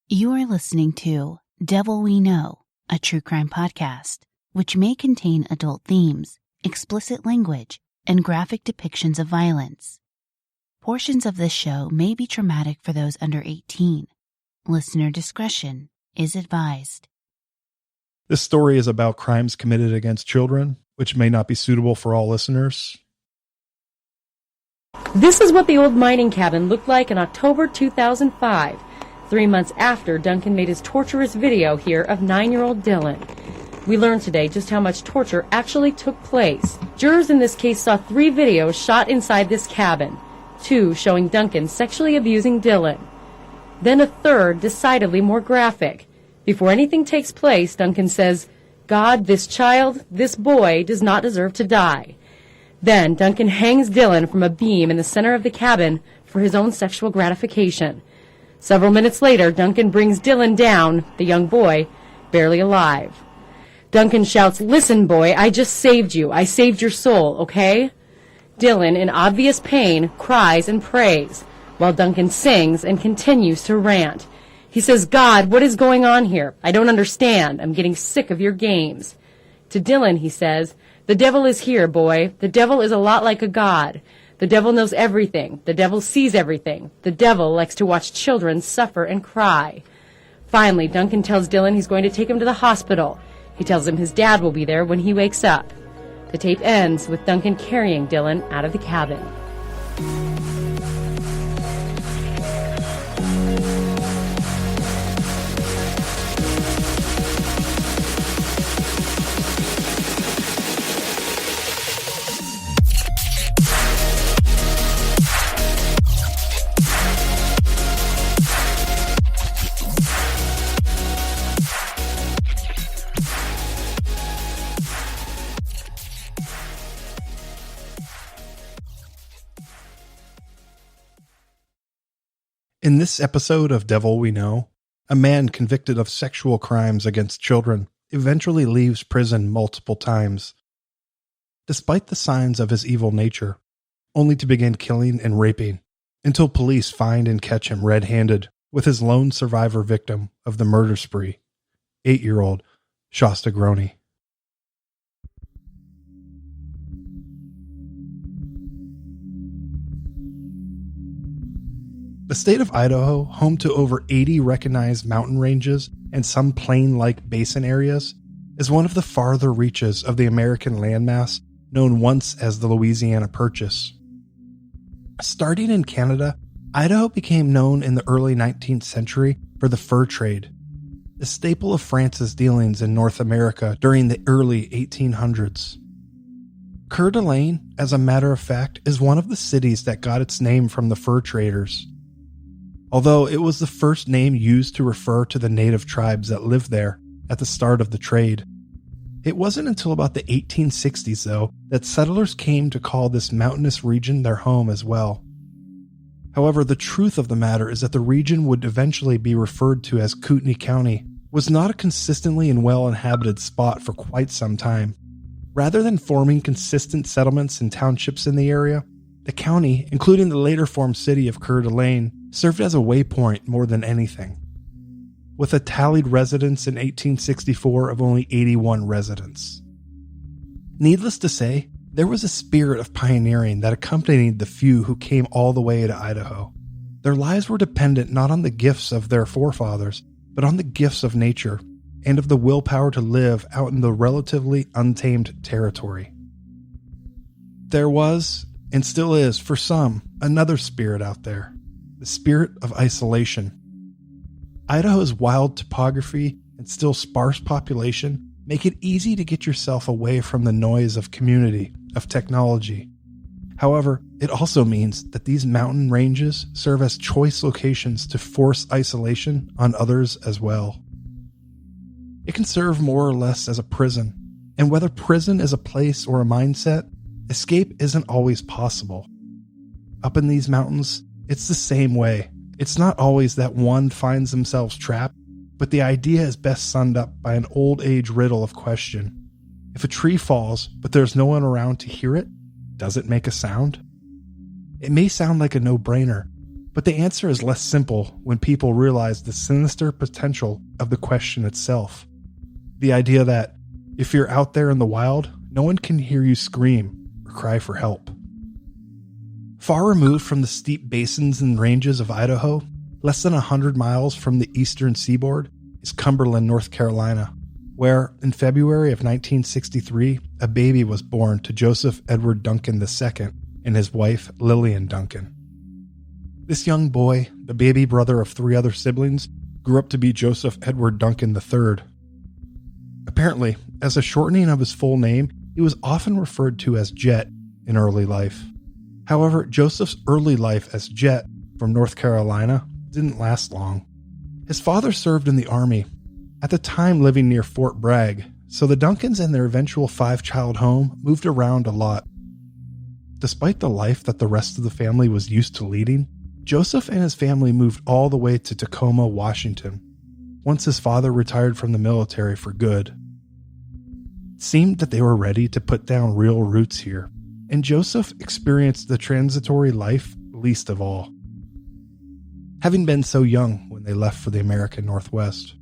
You are listening to Devil We Know, a true crime podcast, which may contain adult themes, explicit language, and graphic depictions of violence. Portions of this show may be traumatic for those under 18. Listener discretion is advised. This story is about crimes committed against children, which may not be suitable for all listeners. This is what the old mining cabin looked like in October 2005, 3 months after Duncan made his torturous video here of 9-year-old Dylan. We learned today just how much torture actually took place. Jurors in this case saw 3 videos shot inside this cabin, 2 showing Duncan sexually abusing Dylan. Then a third, decidedly more graphic. Before anything takes place, Duncan says, "God, this child, this boy, does not deserve to die." Then Duncan hangs Dylan from a beam in the center of the cabin for his own sexual gratification. Several minutes later, Duncan brings Dylan down, the young boy, barely alive. Duncan shouts, "Listen, boy, I just saved you. I saved your soul, okay?" Dylan, in obvious pain, cries and prays, while Duncan sings and continues to rant. He says, "God, what is going on here? I don't understand. I'm getting sick of your games." To Dylan, he says, "The devil is here, boy. The devil is a lot like a god. The devil knows everything. The devil sees everything. The devil likes to watch children suffer and cry." Finally, Duncan tells Dylan he's going to take him to the hospital. He tells him his dad will be there when he wakes up. The tape ends with Duncan carrying Dylan out of the cabin. In this episode of Devil We Know, a man convicted of sexual crimes against children eventually leaves prison multiple times, despite the signs of his evil nature, only to begin killing and raping, until police find and catch him red-handed with his lone survivor victim of the murder spree, 8-year-old Shasta Groene. The state of Idaho, home to over 80 recognized mountain ranges and some plain-like basin areas, is one of the farther reaches of the American landmass known once as the Louisiana Purchase. Starting in Canada, Idaho became known in the early 19th century for the fur trade, a staple of France's dealings in North America during the early 1800s. Coeur d'Alene, as a matter of fact, is one of the cities that got its name from the fur traders. Although it was the first name used to refer to the native tribes that lived there at the start of the trade. It wasn't until about the 1860s, though, that settlers came to call this mountainous region their home as well. However, the truth of the matter is that the region would eventually be referred to as Kootenai County was not a consistently and well-inhabited spot for quite some time. Rather than forming consistent settlements and townships in the area, the county, including the later formed city of Coeur d'Alene, served as a waypoint more than anything, with a tallied residence in 1864 of only 81 residents. Needless to say, there was a spirit of pioneering that accompanied the few who came all the way to Idaho. Their lives were dependent not on the gifts of their forefathers, but on the gifts of nature and of the willpower to live out in the relatively untamed territory. There was, and still is for some, another spirit out there. The spirit of isolation. Idaho's wild topography and still sparse population make it easy to get yourself away from the noise of community, of technology. However, it also means that these mountain ranges serve as choice locations to force isolation on others as well. It can serve more or less as a prison, and whether prison is a place or a mindset, escape isn't always possible. Up in these mountains, it's the same way. It's not always that one finds themselves trapped, but the idea is best summed up by an old age riddle of question. If a tree falls, but there's no one around to hear it, does it make a sound? It may sound like a no-brainer, But the answer is less simple when people realize the sinister potential of the question itself. The idea that if you're out there in the wild, no one can hear you scream or cry for help. Far removed from the steep basins and ranges of Idaho, less than 100 miles from the eastern seaboard, is Cumberland, North Carolina, where, in February of 1963, a baby was born to Joseph Edward Duncan II and his wife, Lillian Duncan. This young boy, the baby brother of 3 other siblings, grew up to be Joseph Edward Duncan III. Apparently, as a shortening of his full name, he was often referred to as Jet in early life. However, Joseph's early life as Jet from North Carolina didn't last long. His father served in the Army, at the time living near Fort Bragg, so the Duncans and their eventual 5-child home moved around a lot. Despite the life that the rest of the family was used to leading, Joseph and his family moved all the way to Tacoma, Washington, once his father retired from the military for good. It seemed that they were ready to put down real roots here, and Joseph experienced the transitory life least of all, having been so young when they left for the American Northwest.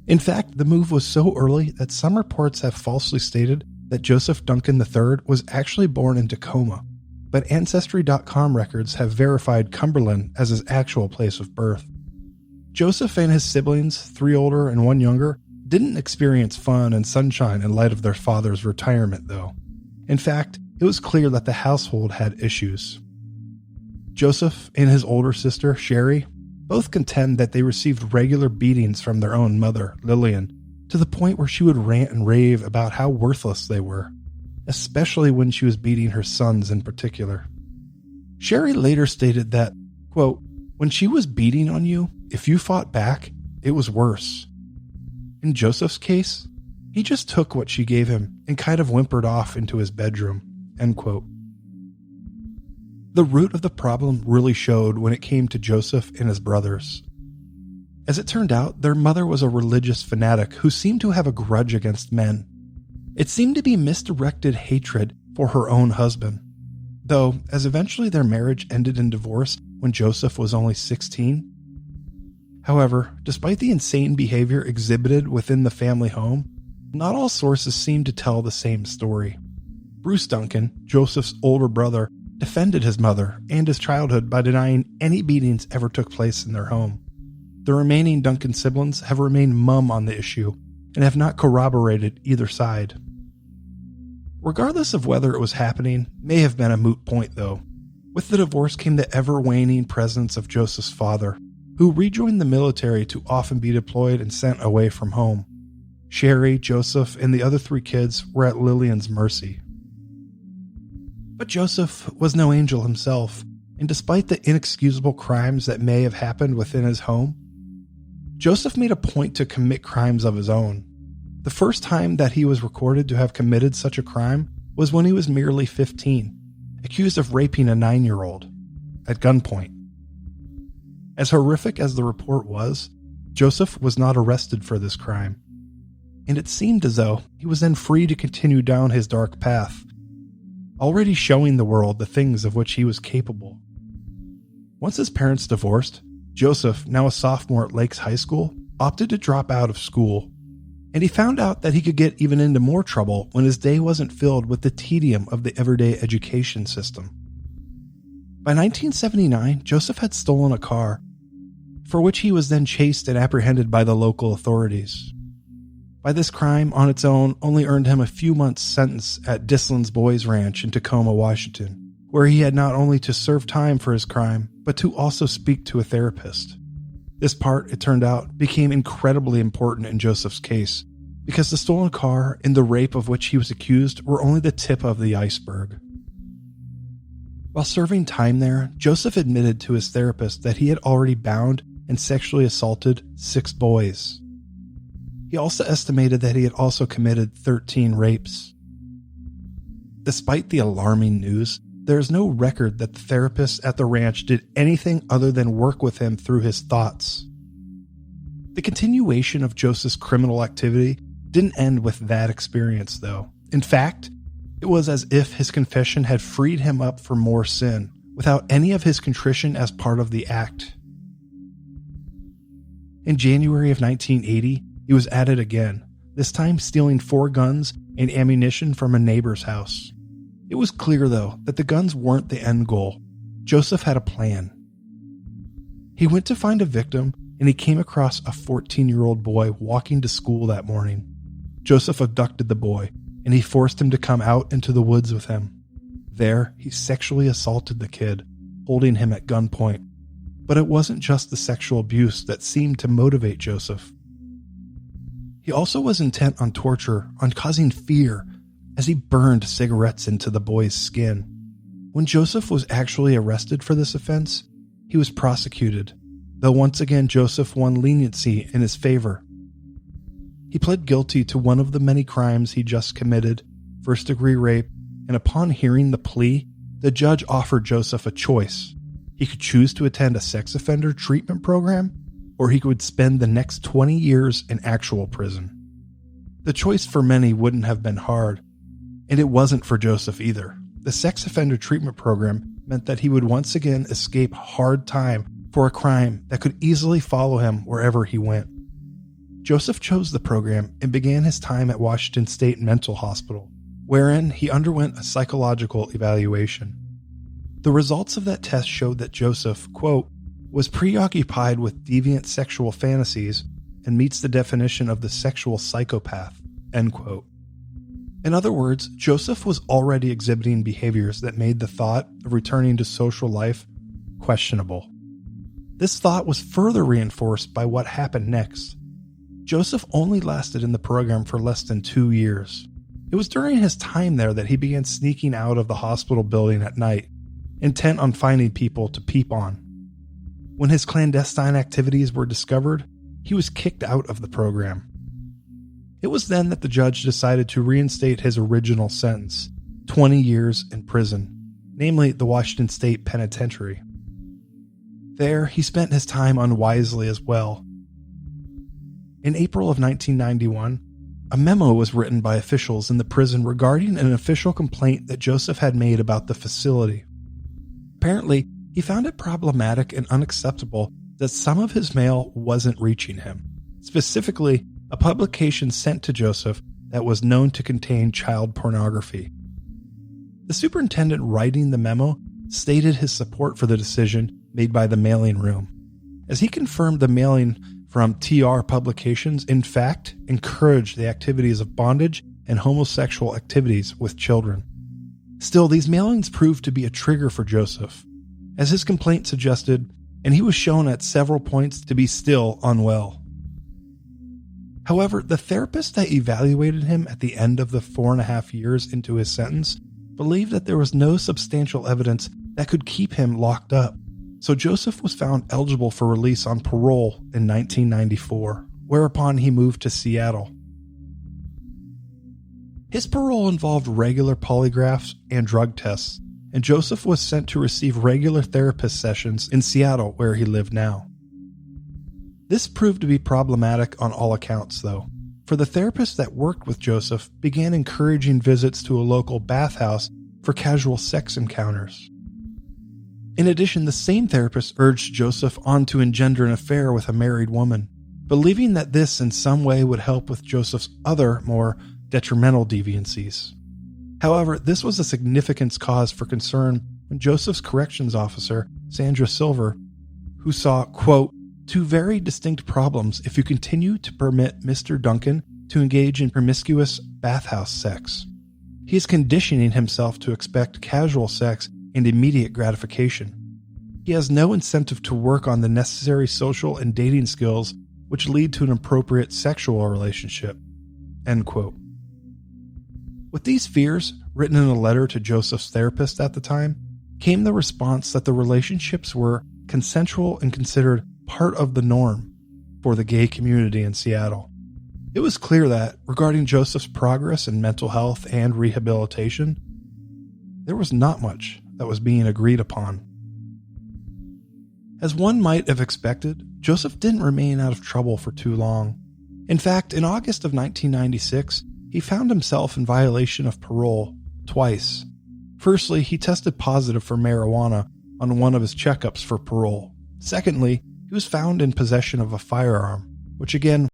In fact, the move was so early that some reports have falsely stated that Joseph Duncan III was actually born in Tacoma, but Ancestry.com records have verified Cumberland as his actual place of birth. Joseph and his siblings, 3 older and 1 younger, didn't experience fun and sunshine in light of their father's retirement, though. In fact, it was clear that the household had issues. Joseph and his older sister, Sherry, both contend that they received regular beatings from their own mother, Lillian, to the point where she would rant and rave about how worthless they were, especially when she was beating her sons in particular. Sherry later stated that, quote, "When she was beating on you, if you fought back, it was worse. In Joseph's case, he just took what she gave him and kind of whimpered off into his bedroom," end quote. The root of the problem really showed when it came to Joseph and his brothers. As it turned out, their mother was a religious fanatic who seemed to have a grudge against men. It seemed to be misdirected hatred for her own husband, though, as eventually their marriage ended in divorce when Joseph was only 16. However, despite the insane behavior exhibited within the family home, not all sources seem to tell the same story. Bruce Duncan, Joseph's older brother, defended his mother and his childhood by denying any beatings ever took place in their home. The remaining Duncan siblings have remained mum on the issue and have not corroborated either side. Regardless of whether it was happening, may have been a moot point though. With the divorce came the ever-waning presence of Joseph's father, who rejoined the military to often be deployed and sent away from home. Sherry, Joseph, and the other 3 kids were at Lillian's mercy. But Joseph was no angel himself, and despite the inexcusable crimes that may have happened within his home, Joseph made a point to commit crimes of his own. The first time that he was recorded to have committed such a crime was when he was merely 15, accused of raping a 9-year-old at gunpoint. As horrific as the report was, Joseph was not arrested for this crime, and it seemed as though he was then free to continue down his dark path, already showing the world the things of which he was capable. Once his parents divorced, Joseph, now a sophomore at Lakes High School, opted to drop out of school, and he found out that he could get even into more trouble when his day wasn't filled with the tedium of the everyday education system. By 1979, Joseph had stolen a car, for which he was then chased and apprehended by the local authorities. By this crime on its own only earned him a few months' sentence at Dislin's Boys Ranch in Tacoma, Washington, where he had not only to serve time for his crime, but to also speak to a therapist. This part, it turned out, became incredibly important in Joseph's case, because the stolen car and the rape of which he was accused were only the tip of the iceberg. While serving time there, Joseph admitted to his therapist that he had already bound and sexually assaulted 6 boys. He also estimated that he had also committed 13 rapes. Despite the alarming news, there is no record that the therapists at the ranch did anything other than work with him through his thoughts. The continuation of Joseph's criminal activity didn't end with that experience, though. In fact, it was as if his confession had freed him up for more sin, without any of his contrition as part of the act. In January of 1980, he was at it again, this time stealing 4 guns and ammunition from a neighbor's house. It was clear, though, that the guns weren't the end goal. Joseph had a plan. He went to find a victim, and he came across a 14-year-old boy walking to school that morning. Joseph abducted the boy, and he forced him to come out into the woods with him. There, he sexually assaulted the kid, holding him at gunpoint. But it wasn't just the sexual abuse that seemed to motivate Joseph. He also was intent on torture, on causing fear, as he burned cigarettes into the boy's skin. When Joseph was actually arrested for this offense, he was prosecuted, though once again Joseph won leniency in his favor. He pled guilty to one of the many crimes he just committed, first-degree rape, and upon hearing the plea, the judge offered Joseph a choice. He could choose to attend a sex offender treatment program, or he would spend the next 20 years in actual prison. The choice for many wouldn't have been hard, and it wasn't for Joseph either. The sex offender treatment program meant that he would once again escape hard time for a crime that could easily follow him wherever he went. Joseph chose the program and began his time at Washington State Mental Hospital, wherein he underwent a psychological evaluation. The results of that test showed that Joseph, quote, was preoccupied with deviant sexual fantasies and meets the definition of the sexual psychopath, end quote. In other words, Joseph was already exhibiting behaviors that made the thought of returning to social life questionable. This thought was further reinforced by what happened next. Joseph only lasted in the program for less than 2 years. It was during his time there that he began sneaking out of the hospital building at night, intent on finding people to peep on. When his clandestine activities were discovered, he was kicked out of the program. It was then that the judge decided to reinstate his original sentence, 20 years in prison, namely the Washington State Penitentiary. There, he spent his time unwisely as well. In April of 1991, a memo was written by officials in the prison regarding an official complaint that Joseph had made about the facility. Apparently, he found it problematic and unacceptable that some of his mail wasn't reaching him. Specifically, a publication sent to Joseph that was known to contain child pornography. The superintendent writing the memo stated his support for the decision made by the mailing room, as he confirmed the mailing from TR Publications in fact encouraged the activities of bondage and homosexual activities with children. Still, these mailings proved to be a trigger for Joseph, as his complaint suggested, and he was shown at several points to be still unwell. However, the therapist that evaluated him at the end of the 4.5 years into his sentence believed that there was no substantial evidence that could keep him locked up, so Joseph was found eligible for release on parole in 1994, whereupon he moved to Seattle. His parole involved regular polygraphs and drug tests, and Joseph was sent to receive regular therapist sessions in Seattle, where he lived now. This proved to be problematic on all accounts, though, for the therapist that worked with Joseph began encouraging visits to a local bathhouse for casual sex encounters. In addition, the same therapist urged Joseph on to engender an affair with a married woman, believing that this in some way would help with Joseph's other, more detrimental deviancies. However, this was a significant cause for concern when Joseph's corrections officer, Sandra Silver, who saw, quote, 2 very distinct problems if you continue to permit Mr. Duncan to engage in promiscuous bathhouse sex. He is conditioning himself to expect casual sex and immediate gratification. He has no incentive to work on the necessary social and dating skills which lead to an appropriate sexual relationship. End quote. With these fears, written in a letter to Joseph's therapist at the time, came the response that the relationships were consensual and considered part of the norm for the gay community in Seattle. It was clear that, regarding Joseph's progress in mental health and rehabilitation, there was not much that was being agreed upon. As one might have expected, Joseph didn't remain out of trouble for too long. In fact, in August of 1996, he found himself in violation of parole twice. Firstly, he tested positive for marijuana on one of his checkups for parole. Secondly, he was found in possession of a firearm, which again